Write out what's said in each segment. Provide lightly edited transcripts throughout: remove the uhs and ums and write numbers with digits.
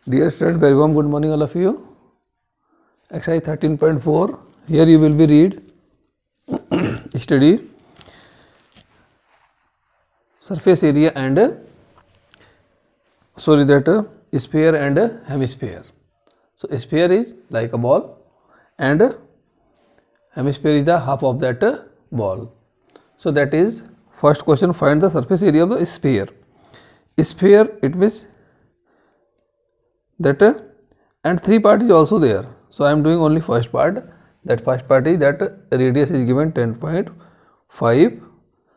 Dear student, very warm good morning all of you. Exercise 13.4. Here you will be read, study surface area and sphere and hemisphere. So sphere is like a ball and hemisphere is the half of that ball. So that is first question, find the surface area of the sphere. Sphere, it means that and three part is also there. So I am doing only first part. That first part is that radius is given 10.5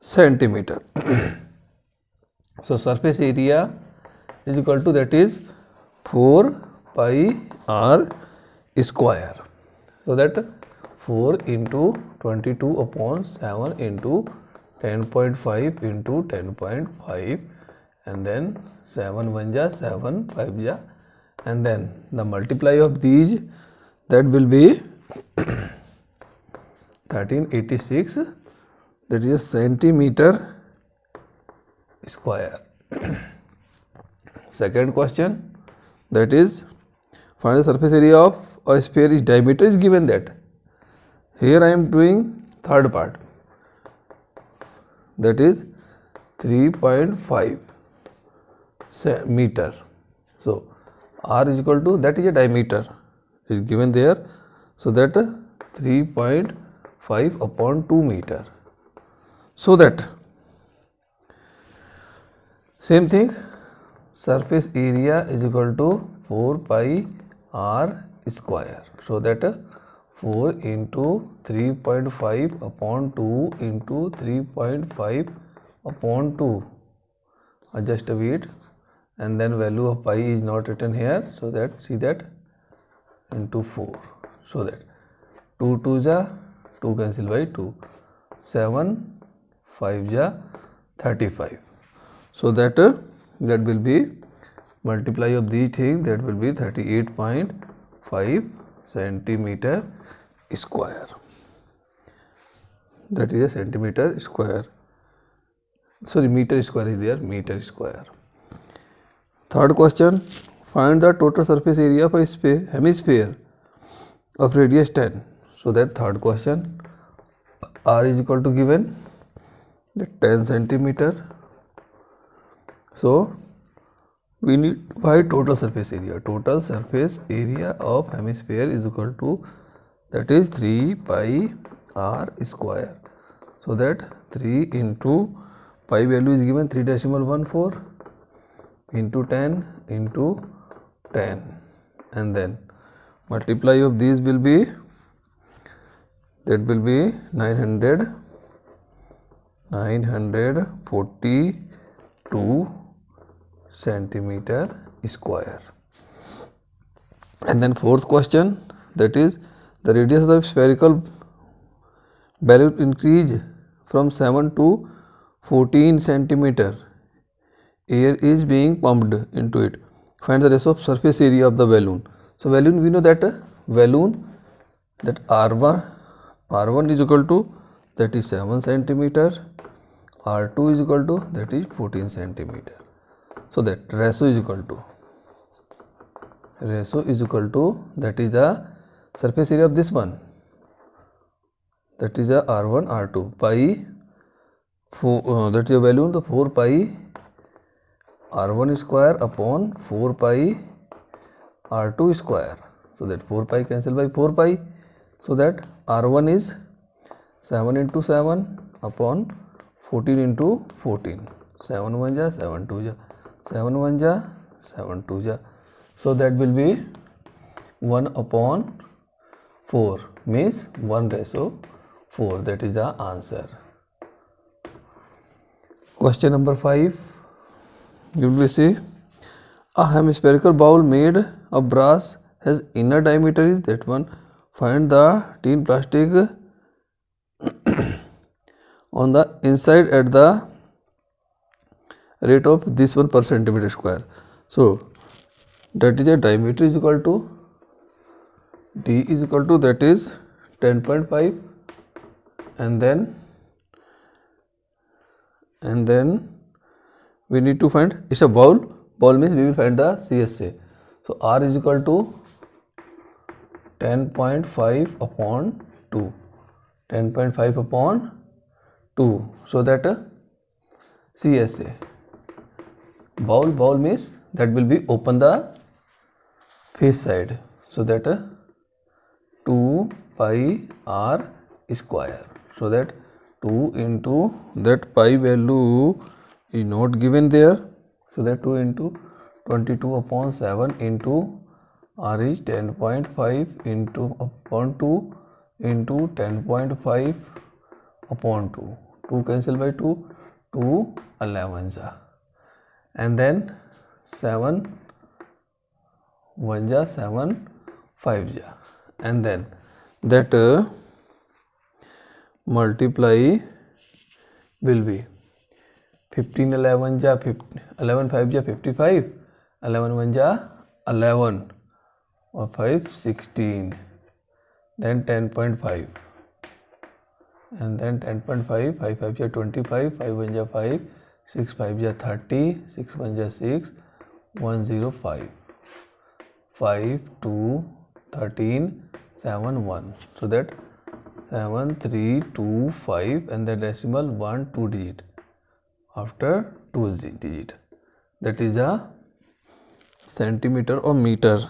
centimeter. So surface area is equal to, that is 4 pi r square. So that 4 into 22 upon 7 into 10.5 into 10.5, and then 7 1 ja 7 5 ja, and then the multiply of these, that will be 1386, that is a centimeter square. Second question, that is find the surface area of a sphere. Its diameter is given that. Here I am doing third part, that is 3.5 meter. So r is equal to, that is a diameter is given there. So that 3.5 upon 2 meter. So that same thing, surface area is equal to 4 pi r square. So that 4 into 3.5 upon 2 into 3.5 upon 2, adjust a bit, and then value of pi is not written here, so that see that into 4. So that 2 2 ja 2 cancel by 2, 7 5 ja 35. So that that will be multiply of these things, that will be 38.5 centimeter square. That is a centimeter square. Sorry, meter square is there, meter square. Third question, find the total surface area of a hemisphere of radius 10. So that third question, r is equal to given the 10 centimeter. So we need to find total surface area. Total surface area of hemisphere is equal to, that is 3 pi r square. So that 3 into pi value is given 3.14 into 10 into 10, and then multiply of these will be, that will be 942 centimeter square. And then fourth question, that is the radius of the spherical balloon increase from 7 to 14 centimeter. Air is being pumped into it. Find the ratio of surface area of the balloon. So balloon, we know that balloon, that r1 is equal to, that is 7 centimeter, r2 is equal to, that is 14 centimeter. So that ratio is equal to, that is the surface area of this one, that is a r1 r2 pi, that is a balloon, the 4 pi r1 square upon 4 pi r2 square. So that 4 pi cancel by 4 pi. So that r1 is 7 into 7 upon 14 into 14, 7 1 ja 7 2 ja 7 1 ja 7 2 ja. So that will be 1 upon 4, means 1:4. That is the answer. Question number 5. You will see a hemispherical bowl made of brass has inner diameter is that one. Find the tin plastic on the inside at the rate of this one per centimeter square. So that is a diameter is equal to, d is equal to, that is 10.5, and then we need to find, it's a bowl means we will find the CSA. So R is equal to 10.5 upon 2. 10.5 upon 2. So that CSA. Bowl means that will be open the face side. So that 2 pi R square. So that 2 into that pi value is not given there. So that 2 into 22 upon 7 into R is 10.5 into upon 2 into 10.5 upon 2. 2 cancel by 2, 2 11 and then 7 1 7 5 and then that multiply will be 15 11 11 5 55, 11 1 11 or 5 16, then 10.5 and then 10.5, 5 5 25, 5 1 5, 6 5 30, 6 1 6, 105, 5 2 13 7 1. So that 7 3 2 5 and the decimal 1 2 digit after 2 digit, that is a centimeter or meter,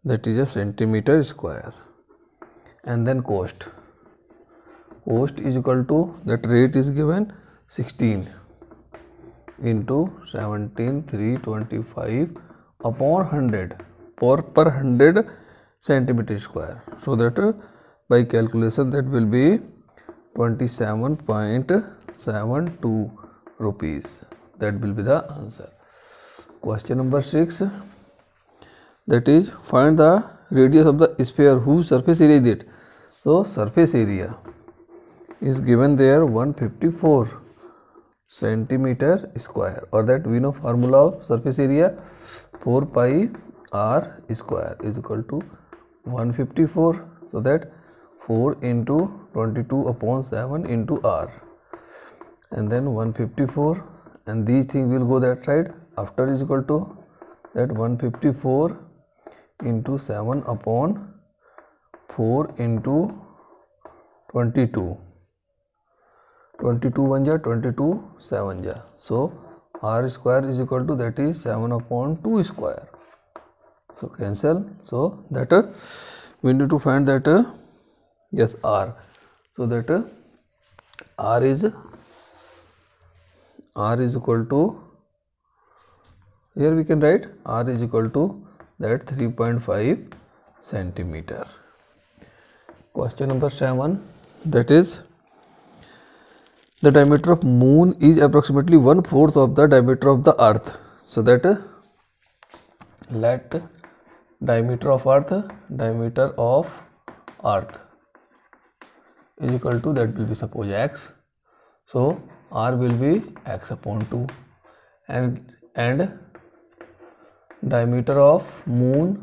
that is a centimeter square. And then cost is equal to, that rate is given 16 into 17 325 upon 100 per 100 centimeter square. So that by calculation that will be 27.72 rupees. That will be the answer. Question number 6, that is find the radius of the sphere whose surface area is it. So surface area is given there 154 centimeter square, or that we know formula of surface area 4 pi R square is equal to 154. So that 4 into 22 upon 7 into R and then 154, and these things will go that side. After is equal to that 154 into 7 upon 4 into 22. 22 1 22 7 so R square is equal to, that is 7 upon 2 square. So cancel. So that we need to find that yes R. So that R is equal to, here we can write R is equal to that 3.5 centimeter. Question number 7, that is the diameter of moon is approximately 1/4 of the diameter of the earth. So that let diameter of earth is equal to, that will be suppose x. So R will be x upon 2 and diameter of moon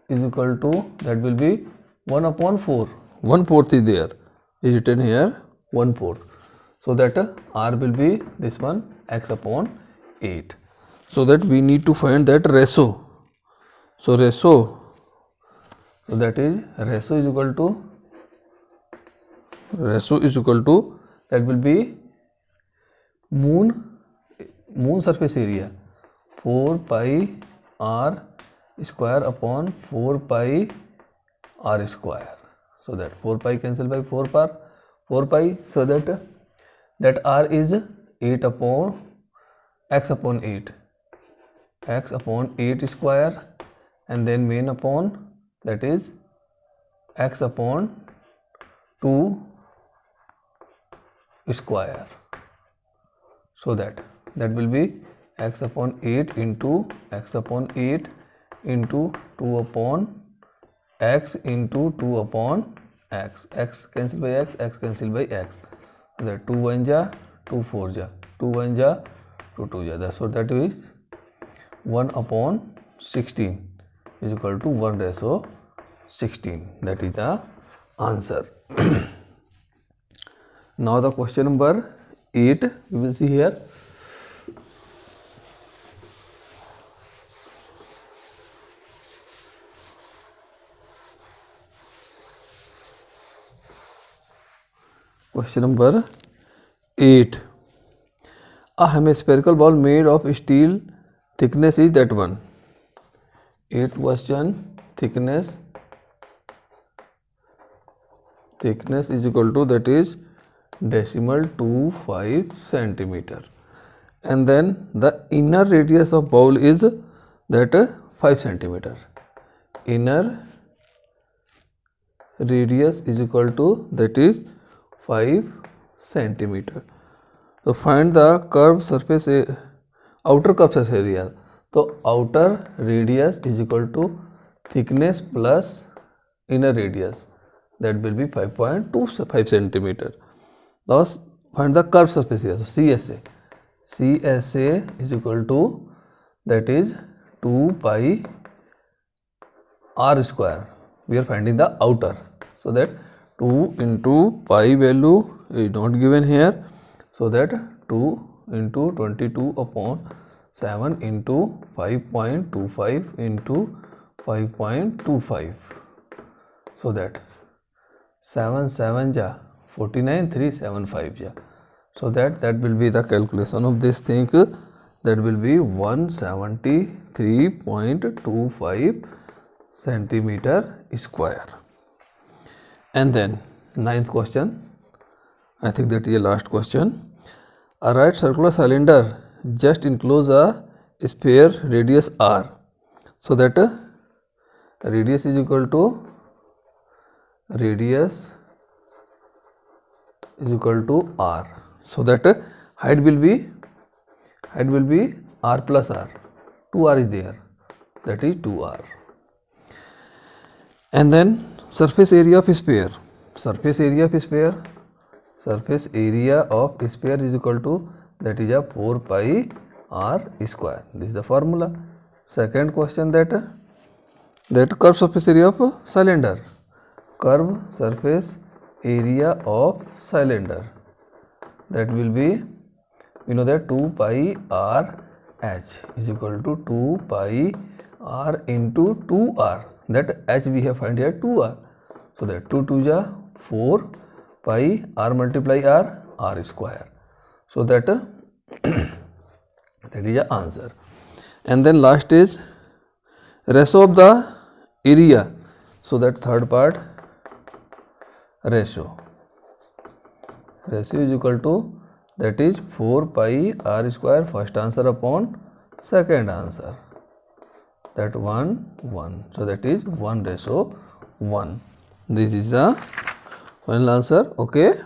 is equal to, that will be 1 upon 4. 1/4 is there, is written here 1/4. So that R will be this one x upon 8. So that we need to find that ratio. So ratio, so that is ratio is equal to that will be moon surface area 4 pi R square upon 4 pi R square. So that 4 pi cancel by 4 pi. So that R is 8 upon x upon 8 square, and then main upon, that is x upon 2 square. So that will be x upon 8 into x upon 8 into 2 upon x into 2 upon x. X cancel by x, x cancel by x. That 2 1 2 4 2 1 2 2 so that is 1 upon 16 is equal to 1/16. That is the answer. Now the question number 8 we will see here. Question number 8. A hemispherical ball made of steel, thickness is that one. 8th question, thickness is equal to, that is decimal 25 centimeter, and then the inner radius of ball is that 5 centimeter. Inner radius is equal to, that is 5 centimeter. So find the curved surface outer curved surface area. So outer radius is equal to thickness plus inner radius, that will be 5.25 centimeter. Thus find the curved surface area. So CSA is equal to, that is 2 pi r square. We are finding the outer, so that 2 into pi value is not given here, so that 2 into 22 upon 7 into 5.25 into 5.25, so that 7 7 ja 49, 3 7 5 ja, so that will be the calculation of this thing, that will be 173.25 centimeter square. And then 9th question, I think that is the last question. A right circular cylinder just enclose a sphere radius r, so that radius is equal to r, so that height will be r plus r, 2r is there, that is 2r. And then surface area of sphere is equal to, that is a 4 pi r square. This is the formula. Second question, that curved surface area of cylinder. Curved surface area of cylinder, that will be, we know that 2 pi r h is equal to 2 pi r into 2r, that h we have find here 2r, so that 2 2 ja 4 pi r multiply r square, so that that is the answer. And then last is ratio of the area, so that third part, ratio is equal to, that is 4 pi r square first answer upon second answer, that 1 1, so that is 1:1. This is the final answer. Okay.